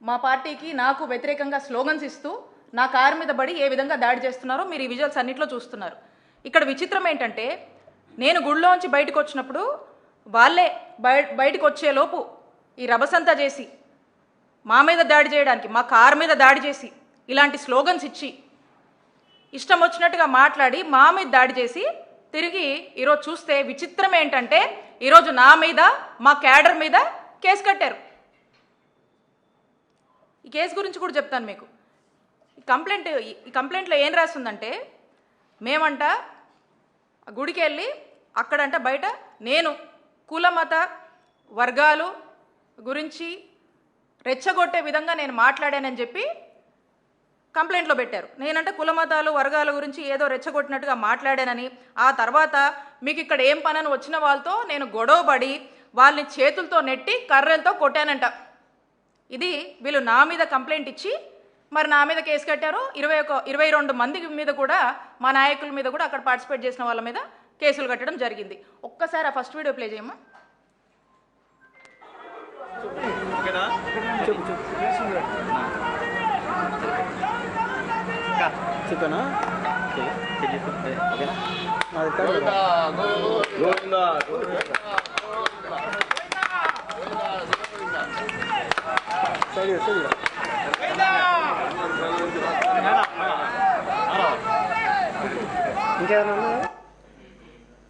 మా పార్టీకి నాకు వ్యతిరేకంగా స్లోగన్స్ ఇస్తూ నా కారు మీద పడి ఏ విధంగా దాడి చేస్తున్నారో మీరు ఈ విజువల్స్ అన్నింటిలో చూస్తున్నారు. ఇక్కడ విచిత్రం ఏంటంటే నేను గుడిలోంచి బయటకు వచ్చినప్పుడు వాళ్ళే బయటకు వచ్చేలోపు ఈ రభసంతా చేసి మా మీద దాడి చేయడానికి, మా కారు మీద దాడి చేసి ఇలాంటి స్లోగన్స్ ఇచ్చి ఇష్టం వచ్చినట్టుగా మాట్లాడి మా మీద దాడి చేసి తిరిగి ఈరోజు చూస్తే విచిత్రం ఏంటంటే ఈరోజు నా మీద, మా క్యాడర్ మీద కేసు కట్టారు. ఈ కేసు గురించి కూడా చెప్తాను మీకు. ఈ కంప్లైంట్లో ఏం రాస్తుందంటే మేమంట గుడికి వెళ్ళి అక్కడంట బయట నేను కుల మత వర్గాలు గురించి రెచ్చగొట్టే విధంగా నేను మాట్లాడానని చెప్పి కంప్లైంట్లో పెట్టారు. నేనంటే కుల మతాలు వర్గాల గురించి ఏదో రెచ్చగొట్టినట్టుగా మాట్లాడానని, ఆ తర్వాత మీకు ఇక్కడ ఏం పనని వచ్చిన వాళ్ళతో నేను గొడవపడి వాళ్ళని చేతులతో నెట్టి కర్రలతో కొట్టానంట. ఇది వీళ్ళు నా మీద కంప్లైంట్ ఇచ్చి మరి నా మీద కేసు కట్టారు. 22 మంది మీద కూడా, మా నాయకుల మీద కూడా, అక్కడ పార్టిసిపేట్ చేసిన వాళ్ళ మీద కేసులు కట్టడం జరిగింది. ఒక్కసారి ఆ ఫస్ట్ వీడియో ప్లే చేయమ్మా. చెప్పనా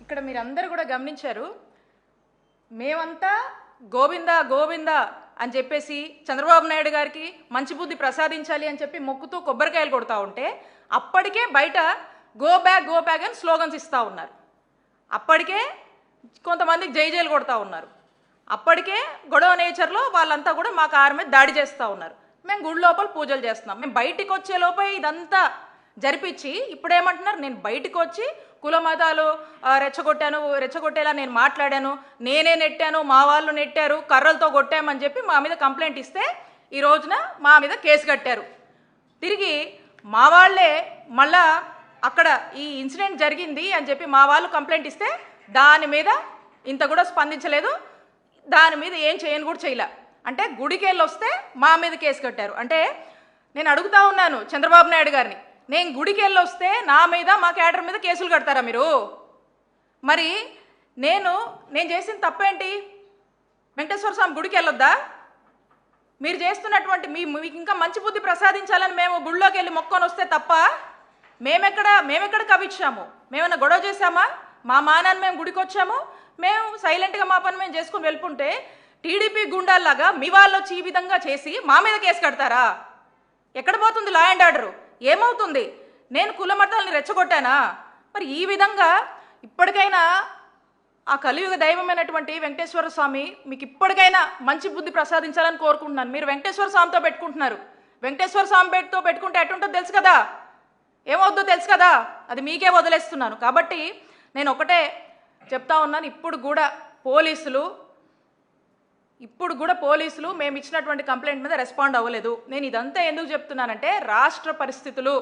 ఇక్కడ మీరందరూ కూడా గమనించారు. మేమంతా గోవిందా గోవిందా అని చెప్పేసి చంద్రబాబు నాయుడు గారికి మంచి బుద్ధి ప్రసాదించాలి అని చెప్పి మొక్కుతూ కొబ్బరికాయలు కొడతా ఉంటే అప్పటికే బయట గో బ్యాక్ అని స్లోగన్స్ ఇస్తూ ఉన్నారు. అప్పటికే కొంతమందికి జైలు కొడతా ఉన్నారు. అప్పటికే గొడవ నేచర్లో వాళ్ళంతా కూడా మా కారు మీద దాడి చేస్తూ ఉన్నారు. మేము గుడి లోపల పూజలు చేస్తున్నాం. మేము బయటికి వచ్చే లోపే ఇదంతా జరిపించి ఇప్పుడేమంటున్నారు, నేను బయటకు వచ్చి కుల మతాలు రెచ్చగొట్టేలా నేను మాట్లాడాను, నేనే నెట్టాను, మా వాళ్ళు నెట్టారు, కర్రలతో కొట్టామని చెప్పి మా మీద కంప్లైంట్ ఇస్తే ఈ రోజున మా మీద కేసు కట్టారు. తిరిగి మా వాళ్ళే మళ్ళా అక్కడ ఈ ఇన్సిడెంట్ జరిగింది అని చెప్పి మా వాళ్ళు కంప్లైంట్ ఇస్తే దాని మీద ఇంత కూడా స్పందించలేదు, దాని మీద ఏం చేయను కూడా చేయలే. అంటే గుడికి వెళ్ళి వస్తే మా మీద కేసు కట్టారు. అంటే నేను అడుగుతా ఉన్నాను చంద్రబాబు నాయుడు గారిని, నేను గుడికి వెళ్ళి వస్తే నా మీద, మా క్యాడర్ మీద కేసులు కడతారా మీరు? మరి నేను చేసిన తప్పేంటి? వెంకటేశ్వర స్వామి గుడికి వెళ్ళొద్దా? మీరు చేస్తున్నటువంటి మీకు ఇంకా మంచి బుద్ధి ప్రసాదించాలని మేము గుడిలోకి వెళ్ళి మొక్కొని వస్తే తప్ప మేమెక్కడ కవిచ్చాము? మేమన్నా గొడవ చేశామా? మా మానాన్ని మేము గుడికి వచ్చాము, మేము సైలెంట్గా మా పని మేము చేసుకుని వెళ్ళుకుంటే టీడీపీ గుండాల్లాగా మీ వాళ్ళు వచ్చి ఈ విధంగా చేసి మా మీద కేసు కడతారా? ఎక్కడ పోతుంది లా అండ్ ఆర్డరు? ఏమవుతుంది? నేను కుల మతాలని రెచ్చగొట్టానా? మరి ఈ విధంగా ఇప్పటికైనా ఆ కలియుగ దైవమైనటువంటి వెంకటేశ్వర స్వామి మీకు ఇప్పటికైనా మంచి బుద్ధి ప్రసాదించాలని కోరుకుంటున్నాను. మీరు వెంకటేశ్వర స్వామితో పెట్టుకుంటున్నారు. వెంకటేశ్వర స్వామితో పెట్టుకుంటే ఎటుంటుందో తెలుసు కదా, ఏమవుద్దో తెలుసు కదా, అది మీకే వదిలేస్తున్నాను. కాబట్టి నేను ఒకటే చెప్తా ఉన్నాను, ఇప్పుడు కూడా పోలీసులు మేము ఇచ్చినటువంటి కంప్లైంట్ మీద రెస్పాండ్ అవ్వలేదు. నేను ఇదంతా ఎందుకు చెప్తున్నానంటే రాష్ట్ర పరిస్థితులు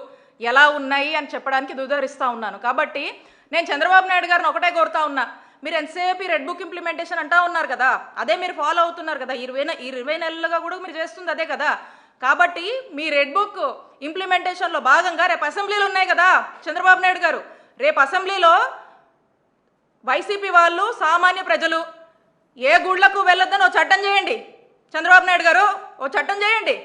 ఎలా ఉన్నాయి అని చెప్పడానికి ఉదహరిస్తూ ఉన్నాను. కాబట్టి నేను చంద్రబాబు నాయుడు గారిని ఒకటే కోరుతా ఉన్నా, మీరు ఎంతసేపు రెడ్ బుక్ ఇంప్లిమెంటేషన్ అంటా ఉన్నారు కదా, అదే మీరు ఫాలో అవుతున్నారు కదా, 20 నెలలుగా కూడా మీరు చేస్తుంది అదే కదా. కాబట్టి మీ రెడ్ బుక్ ఇంప్లిమెంటేషన్లో భాగంగా రేపు అసెంబ్లీలు ఉన్నాయి కదా చంద్రబాబు నాయుడు గారు, రేపు అసెంబ్లీలో వైసీపీ వాళ్ళు, సామాన్య ప్రజలు ఏ గుళ్లకు వెళ్ళొద్దని ఓ చట్టం చేయండి. చంద్రబాబు నాయుడు గారు ఓ చట్టం చేయండి.